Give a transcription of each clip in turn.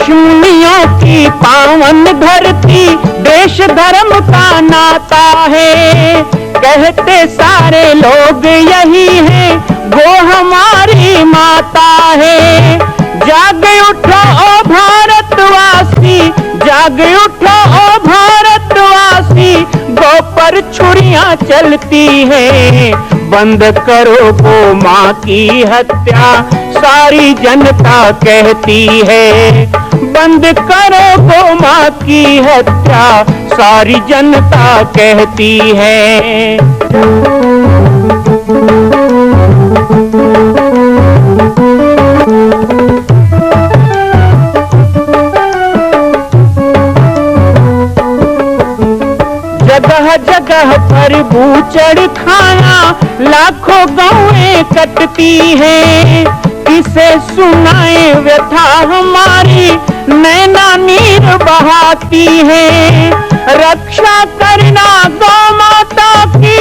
ऋषिमुनियों की पावन धरती, देश धर्म का नाता है। कहते सारे लोग यही है, वो हमारी माता है। जाग उठो ओ भारतवासी, जाग उठो ओ भारतवासी, गौ पर छुरियां चलती है। बंद करो गौ माँ की हत्या, सारी जनता कहती है। बंद करो गौ माँ की हत्या, सारी जनता कहती है। जगह जगह पर बूचड़ खाना, लाखों गौएं कटती हैं। किसे सुनाए व्यथा हमारी, नैना नीर बहाती है। रक्षा करना गौ माता की,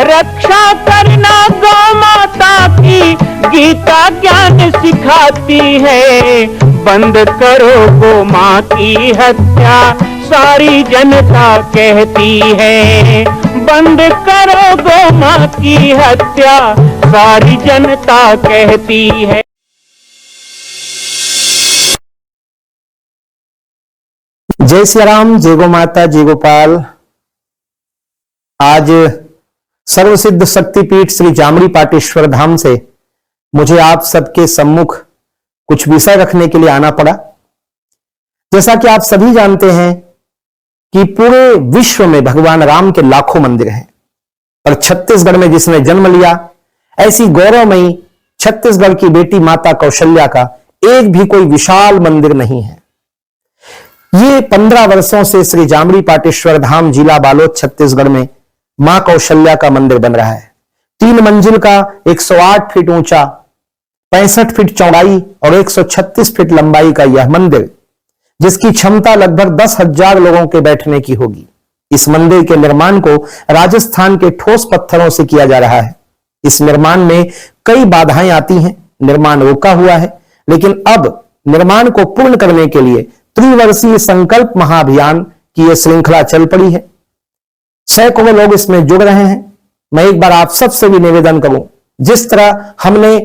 रक्षा करना गौ माता की, गीता ज्ञान सिखाती है। बंद करो गौ माँ की हत्या, सारी जनता कहती है। बंद करो गौ माँ की हत्या, सारी जनता कहती है। जय श्री राम, जय गो माता, जय गोपाल। आज सर्वसिद्ध शक्तिपीठ श्री जामड़ी पाटेश्वर धाम से मुझे आप सबके सम्मुख कुछ विषय रखने के लिए आना पड़ा। जैसा कि आप सभी जानते हैं कि पूरे विश्व में भगवान राम के लाखों मंदिर हैं, और छत्तीसगढ़ में जिसने जन्म लिया, ऐसी गौरवमयी छत्तीसगढ़ की बेटी माता कौशल्या का एक भी कोई विशाल मंदिर नहीं है। ये 15 वर्षों से श्री जामड़ी पाटेश्वर धाम, जिला बालोद, छत्तीसगढ़ में मां कौशल्या का मंदिर बन रहा है। 3 मंजिल का 108 फीट ऊंचा, 65 फीट चौड़ाई और 136 फीट लंबाई का यह मंदिर, जिसकी क्षमता लगभग 10,000 लोगों के बैठने की होगी। इस मंदिर के निर्माण को राजस्थान के ठोस पत्थरों से किया जा रहा है। इस निर्माण में कई बाधाएं आती हैं, निर्माण रुका हुआ है, लेकिन अब निर्माण को पूर्ण करने के लिए त्रिवर्षीय संकल्प महाअभियान की यह श्रृंखला चल पड़ी है। सैकड़ों लोग इसमें जुड़ रहे हैं। मैं एक बार आप सबसे भी निवेदन करूं, जिस तरह हमने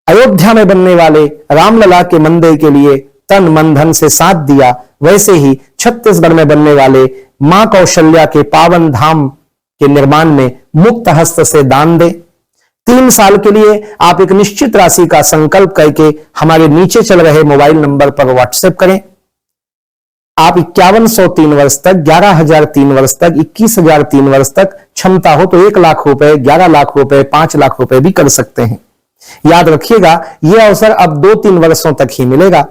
अयोध्या में बनने वाले रामलला के मंदिर के लिए तन मन धन से साथ दिया, वैसे ही छत्तीसगढ़ में बनने वाले मां कौशल्या के पावन धाम के निर्माण में मुक्त हस्त से दान दें। 3 साल के लिए आप एक निश्चित राशि का संकल्प करके हमारे नीचे चल रहे मोबाइल नंबर पर व्हाट्सएप करें। आप 5100 3 वर्ष तक, 11,000 3 वर्ष तक, 21,000 3 वर्ष तक, क्षमता हो तो 1 लाख रुपए, 11 लाख रुपए, 5 लाख रुपए भी कर सकते हैं। याद रखिएगा, यह अवसर अब 2-3 वर्षों तक ही मिलेगा,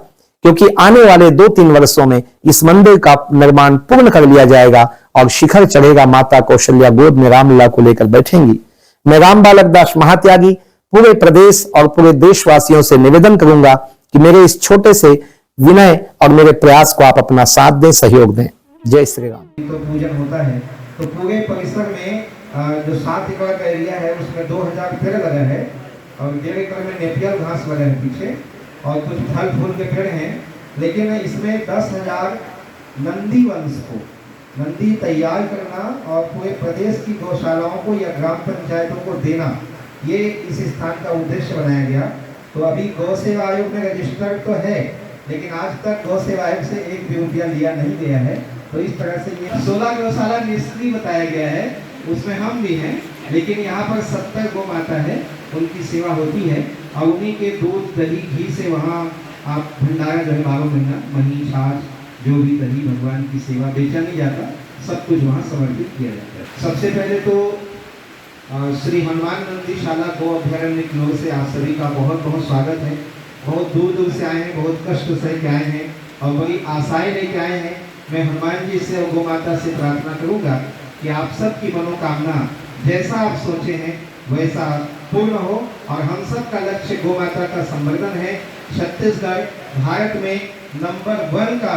क्योंकि आने वाले 2-3 वर्षों में इस मंदिर का निर्माण पूर्ण कर लिया जाएगा और शिखर चढ़ेगा। माता कौशल्या गोद में रामलला को लेकर बैठेंगी। मैं राम बालक दास महात्यागी पूरे प्रदेश और पूरे देशवासियों से निवेदन करूंगा कि मेरे इस छोटे से विनय और मेरे प्रयास को आप अपना साथ दें, सहयोग दें। जय श्री राम। तो पूजन होता है, तो पूरे परिसर में जो 7 एकड़ का एरिया है उसमें 2000 पेड़ लगा है, और 1.5 एकड़ में नेपियर घास लगा है पीछे, और कुछ फल फूल के पेड़ हैं। लेकिन इसमें 10,000 नंदी वंश को, नंदी तैयार करना और पूरे प्रदेश की गौशालाओं को या ग्राम पंचायतों को देना, ये इस स्थान का उद्देश्य बनाया गया। तो अभी गौ सेवा आयोग में रजिस्टर्ड तो है, लेकिन आज तक गौ सेवा आयोग से 1 भी रुपया लिया नहीं गया है। तो इस तरह से ये 16 गौशाला निष्क्रिय बताया गया है, उसमें हम भी हैं। लेकिन यहाँ पर 70 गौ माता है, उनकी सेवा होती है, और उन्हीं के दूध, दही, घी से वहाँ आप भंडारा जो है 12 महीना, मही, छाछ, जो भी दही भगवान की सेवा बेचा नहीं जाता, सब कुछ वहाँ समर्पित किया जाता है। सबसे पहले तो श्री हनुमान नंदीशाला गौ अभ्यारण्य की ओर से आप सभी का बहुत बहुत स्वागत है। बहुत दूर दूर से आए हैं, बहुत कष्ट सह के आए हैं और बड़ी आशाएं लेके आए हैं। मैं हनुमान जी से और गौ माता से प्रार्थना करूंगा कि आप सबकी मनोकामना जैसा आप सोचे हैं वैसा पूर्ण हो, और हम सब का लक्ष्य गौ माता का संवर्धन है। छत्तीसगढ़ भारत में नंबर 1 का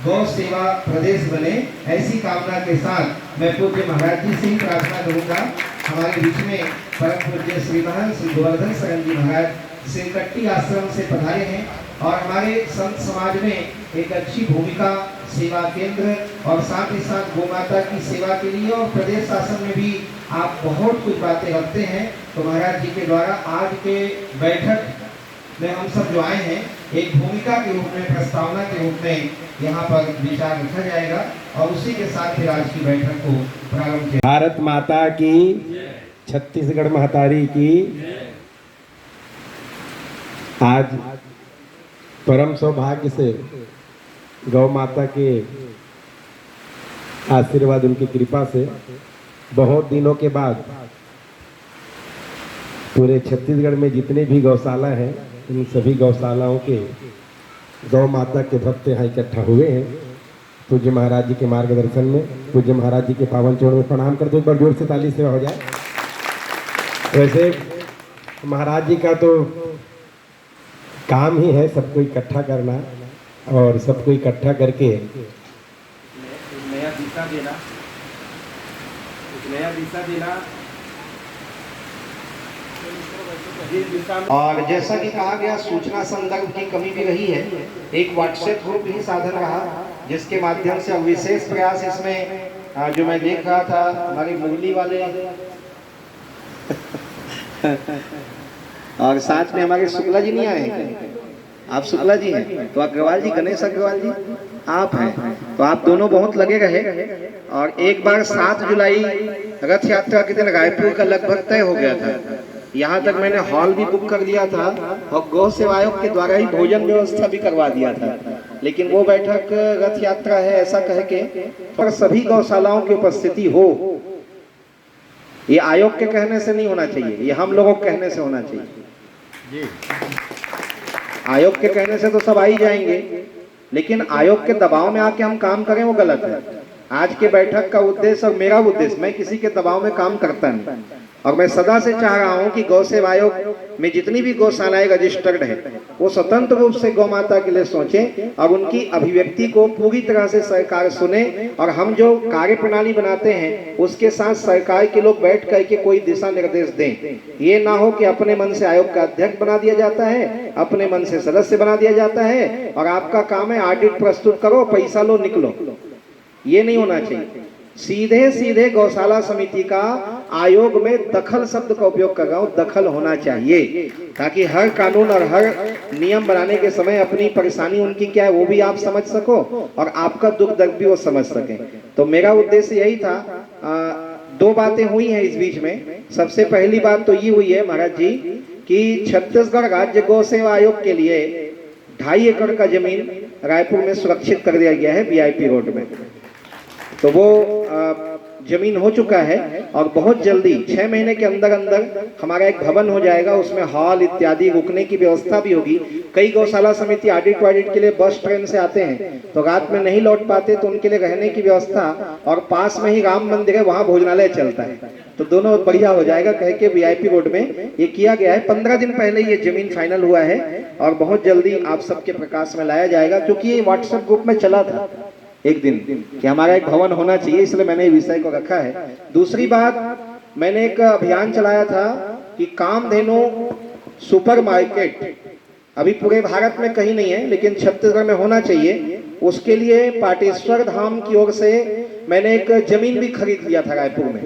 गौ सेवा प्रदेश बने, ऐसी कामना के साथ मैं पूज्य महाराज जी से ही प्रार्थना करूंगा। हमारे बीच में परम पूज्य श्री महंत श्री गोवर्धन शरण जी महाराज सिरकट्टी आश्रम से पधारे हैं और हमारे संत समाज में एक अच्छी भूमिका सेवा केंद्र और साथ ही साथ गोमाता की सेवा के लिए और प्रदेश शासन में भी आप बहुत कुछ बातें रखते हैं। तो महाराज जी के द्वारा आज के बैठक में हम सब जो आए हैं एक भूमिका के रूप में, प्रस्तावना के रूप में यहाँ पर विचार रखा जाएगा और उसी के साथ फिर आज की बैठक को प्रारंभ किया। भारत माता की, छत्तीसगढ़ महतारी की। आज परम सौभाग्य से गौ माता के आशीर्वाद, उनकी कृपा से बहुत दिनों के बाद पूरे छत्तीसगढ़ में जितने भी गौशाला हैं उन सभी गौशालाओं के गौ माता के भक्त यहाँ इकट्ठा हुए हैं। पूज्य महाराज जी के मार्गदर्शन में, पूज्य महाराज जी के पावन चरणों में प्रणाम कर दो, एक बार जोर से ताली से हो जाए। वैसे महाराज जी का तो काम ही है सबको इकट्ठा करना और सबको इकट्ठा करके नया दिशा देना, और जैसा कि कहा गया, सूचना संदर्भ की कमी भी रही है। एक व्हाट्सएप ग्रुप ही साधन रहा जिसके माध्यम से विशेष प्रयास इसमें जो मैं देख रहा था हमारे मुरली वाले और साथ में हमारे शुक्ला जी नहीं आए। आप शुक्ला जी हैं तो अग्रवाल जी, गणेश अग्रवाल जी आप हैं, तो आप दोनों बहुत लगे रहे। और एक बार 7 जुलाई रथ यात्रा के दिन रायपुर का लगभग तय हो गया था। यहाँ तक मैंने हॉल भी बुक कर लिया था और गौ सेवा आयोग के द्वारा ही भोजन व्यवस्था भी करवा दिया था, लेकिन वो बैठक रथ यात्रा है ऐसा कह के और सभी गौशालाओं की उपस्थिति हो, ये आयोग के कहने से नहीं होना चाहिए, ये हम लोगों के कहने से होना चाहिए। आयोग के कहने से तो सब आ ही जाएंगे, लेकिन आयोग के दबाव में आके हम काम करें वो गलत है। आज के बैठक का उद्देश्य और मेरा उद्देश्य, मैं किसी के दबाव में काम करता नहीं और मैं सदा से चाह रहा हूं कि गौ सेवा आयोग में जितनी भी गौशालाएं रजिस्टर्ड है वो स्वतंत्र रूप से गौ माता के लिए सोचें और उनकी अभिव्यक्ति को पूरी तरह से सरकार सुने और हम जो कार्य प्रणाली बनाते हैं उसके साथ सरकार के लोग बैठ करके कोई दिशा निर्देश दें। ये ना हो कि अपने मन से आयोग का अध्यक्ष बना दिया जाता है, अपने मन से सदस्य बना दिया जाता है और आपका काम है ऑडिट प्रस्तुत करो, पैसा लो, निकलो। ये नहीं होना चाहिए। सीधे सीधे गौशाला समिति का आयोग में दखल शब्द का उपयोग कर रहा हूं, दखल होना चाहिए ताकि हर कानून और हर नियम बनाने के समय अपनी परेशानी उनकी क्या है वो भी आप समझ सको और आपका दुख दर्द भी वो समझ सके। तो मेरा उद्देश्य यही था। 2 बातें हुई हैं इस बीच में। सबसे पहली बात तो ये हुई है महाराज जी कि छत्तीसगढ़ राज्य गौ सेवा आयोग के लिए 2.5 एकड़ का जमीन रायपुर में सुरक्षित कर दिया गया है VIP रोड में। तो वो जमीन हो चुका है और बहुत जल्दी 6 महीने के अंदर अंदर हमारा एक भवन हो जाएगा, उसमें हॉल इत्यादि रुकने की व्यवस्था भी होगी। कई गौशाला समिति ऑडिट वाडिट के लिए बस ट्रेन से आते हैं तो रात में नहीं लौट पाते, तो उनके लिए रहने की व्यवस्था और पास में ही राम मंदिर है वहाँ भोजनालय चलता है, तो दोनों बढ़िया हो जाएगा कह के VIP रोड में ये किया गया है। 15 दिन पहले ये जमीन फाइनल हुआ है और बहुत जल्दी आप सबके प्रकाश में लाया जाएगा, क्योंकि ये व्हाट्सएप ग्रुप में चला था एक दिन कि हमारा एक भवन होना चाहिए, इसलिए मैंने विषय को रखा है। दूसरी बात, मैंने एक अभियान चलाया था कि कामधेनु सुपर मार्केट अभी पूरे भारत में कहीं नहीं है लेकिन छत्तीसगढ़ में होना चाहिए। उसके लिए पाटेश्वर धाम की ओर से मैंने एक जमीन भी खरीद लिया था रायपुर में,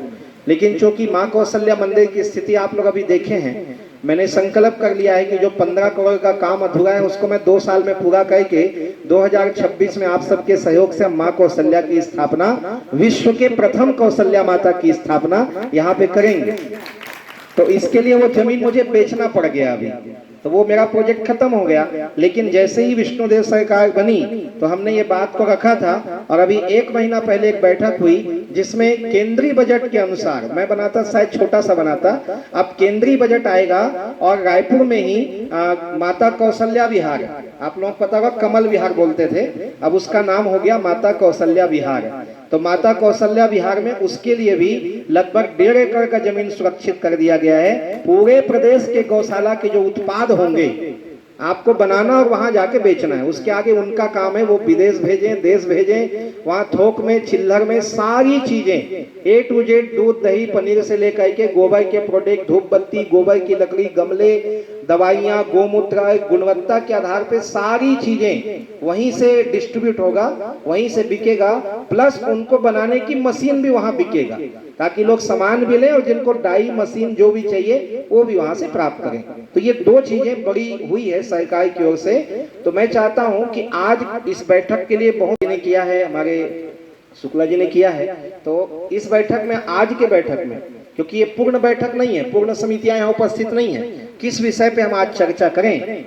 लेकिन चूंकि माँ कौशल्या मंदिर की स्थिति आप लोग अभी देखे हैं, मैंने संकल्प कर लिया है कि जो 15 करोड़ का काम अधूरा है उसको मैं 2 साल में पूरा करके 2026 में आप सबके सहयोग से माँ कौशल्या की स्थापना, विश्व के प्रथम कौशल्या माता की स्थापना यहाँ पे करेंगे। तो इसके लिए वो जमीन मुझे बेचना पड़ गया अभी, तो वो मेरा प्रोजेक्ट खत्म हो गया। लेकिन जैसे ही विष्णुदेव सरकार बनी तो हमने ये बात को रखा था और अभी 1 महीना पहले एक बैठक हुई जिसमें केंद्रीय बजट के अनुसार, मैं बनाता शायद छोटा सा बनाता, अब केंद्रीय बजट आएगा और रायपुर में ही माता कौशल्या विहार, आप लोग पता होगा कमल विहार बोलते थे, अब उसका नाम हो गया माता कौशल्या विहार। तो माता कौशल्या विहार में उसके लिए भी लगभग 1.5 एकड़ का जमीन सुरक्षित कर दिया गया है। पूरे प्रदेश के गौशाला के जो उत्पाद होंगे आपको बनाना और वहां जाके बेचना है, उसके आगे उनका काम है। वो विदेश भेजें, देश भेजें, वहां थोक में, चिल्लर में सारी चीजें A to Z, दूध दही पनीर से लेकर के गोबर के प्रोडक्ट, धूप बत्ती, गोबर की लकड़ी, गमले, दवाइयाँ, गोमूत्र, गुणवत्ता के आधार पे सारी चीजें वहीं से डिस्ट्रीब्यूट होगा, वहीं से बिकेगा, प्लस उनको बनाने की मशीन भी वहां बिकेगा, ताकि लोग सामान भी लें और जिनको डाई मशीन जो भी चाहिए वो भी वहां से प्राप्त करें। तो ये दो चीजें बड़ी हुई है सरकार की ओर से। तो मैं चाहता हूं कि आज इस बैठक के लिए बहुत ने किया है, हमारे शुक्ला जी ने किया है, तो इस बैठक में, आज के बैठक में, क्योंकि ये पूर्ण बैठक नहीं है, पूर्ण समितियां यहाँ उपस्थित नहीं है, किस विषय पे हम आज चर्चा करें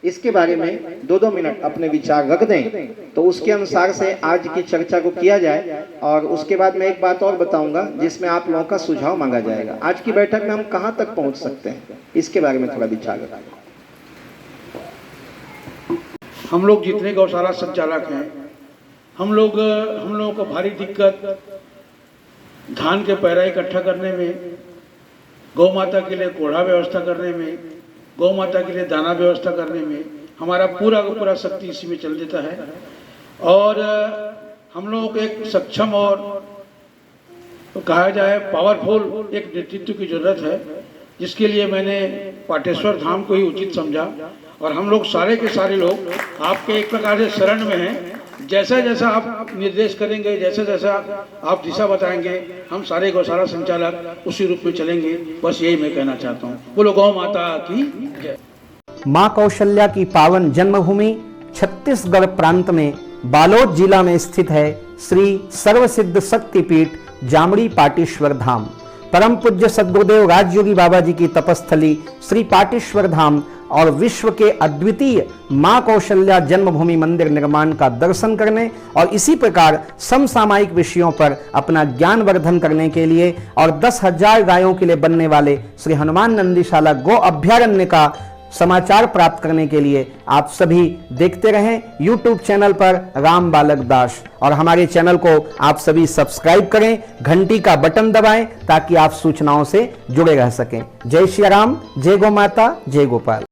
इसके बारे में 2-2 मिनट अपने विचार रख दें, तो उसके अनुसार से आज की चर्चा को किया जाए। और उसके बाद मैं एक बात और बताऊंगा जिसमें आप लोगों का सुझाव मांगा जाएगा। आज की बैठक में हम कहां तक पहुंच सकते हैं इसके बारे में थोड़ा विचार रखें। हम लोग जितने गौशाला संचालक हैं, हम लोगों को भारी दिक्कत धान के पैरा इकट्ठा करने में, गौ माता के लिए कोढ़ा व्यवस्था करने में, गौ माता के लिए दाना व्यवस्था करने में हमारा पूरा का पूरा शक्ति इसी में चल देता है। और हम लोगों को एक सक्षम और तो कहा जाए पावरफुल एक नेतृत्व की जरूरत है, जिसके लिए मैंने पाटेश्वर धाम को ही उचित समझा। और हम लोग सारे के सारे लोग आपके एक प्रकार से शरण में हैं। जैसा जैसा आप निर्देश करेंगे, जैसा जैसा आप दिशा बताएंगे, हम सारे गौशाला संचालक उसी रूप में चलेंगे। बस यही मैं कहना चाहता हूँ। बोलो गौ माता की जय। मां कौशल्या की पावन जन्मभूमि छत्तीसगढ़ प्रांत में बालोद जिला में स्थित है श्री सर्वसिद्ध शक्तिपीठ जामड़ी पाटेश्वर धाम। परम पूज्य सद्गुरुदेव राजयोगी बाबा जी की तपस्थली श्री पाटेश्वर धाम और विश्व के अद्वितीय मां कौशल्या जन्मभूमि मंदिर निर्माण का दर्शन करने और इसी प्रकार समसामयिक विषयों पर अपना ज्ञान वर्धन करने के लिए और 10,000 गायों के लिए बनने वाले श्री हनुमान नंदीशाला गो अभ्यारण्य का समाचार प्राप्त करने के लिए आप सभी देखते रहें YouTube चैनल पर राम बालक दास, और हमारे चैनल को आप सभी सब्सक्राइब करें, घंटी का बटन दबाएं ताकि आप सूचनाओं से जुड़े रह सकें। जय श्री राम, जय गौ माता, जय गोपाल।